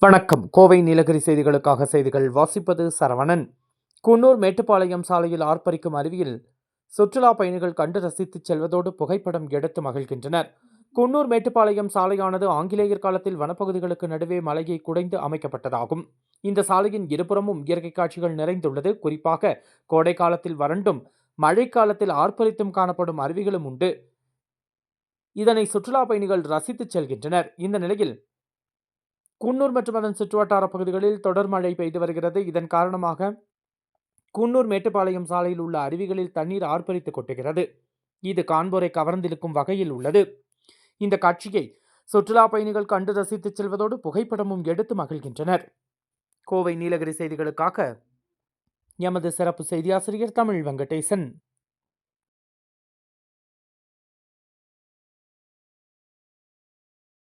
வணக்கம். கோவை நீலகிரி செய்திகளுக்காக செய்திகள் வாசிப்பது சரவணன். குன்னூர் மேட்டுப்பாளையம் சாலையில் ஆர்ப்பரிக்கும் அருவியில் சுற்றுலா பயணிகள் கண்டு ரசித்துச் செல்வதோடு புகைப்படம் எடுத்து மகிழ்கின்றனர். குன்னூர் மேட்டுப்பாளையம் சாலையானது ஆங்கிலேயர் காலத்தில் வனப்பகுதிகளுக்கு நடுவே மலையை குடைந்து அமைக்கப்பட்டதாகும். இந்த சாலையின் இருபுறமும் இயற்கை காட்சிகள் நிறைந்துள்ளது. குறிப்பாக கோடை காலத்தில் வறண்டும் மழைக்காலத்தில் ஆர்ப்பரித்தும் காணப்படும் அருவிகளும் உண்டு. இதனை சுற்றுலா பயணிகள் ரசித்துச் செல்கின்றனர். இந்த நிலையில் குன்னூர் மற்றும் அதன் சுற்றுவட்டார பகுதிகளில் தொடர் மழை பெய்து வருகிறது. இதன் காரணமாக குன்னூர் மேட்டுப்பாளையம் சாலையில் உள்ள அருவிகளில் தண்ணீர் ஆர்ப்பரித்து கொட்டுகிறது. இது காண்போரை கவர்ந்திழுக்கும் வகையில் உள்ளது. இந்த காட்சியை சுற்றுலா பயணிகள் கண்டு ரசித்துச் செல்வதோடு புகைப்படமும் எடுத்து மகிழ்கின்றனர். கோவை நீலகிரி செய்திகளுக்காக எமது சிறப்பு செய்தியாசிரியர் தமிழ் வெங்கடேசன்.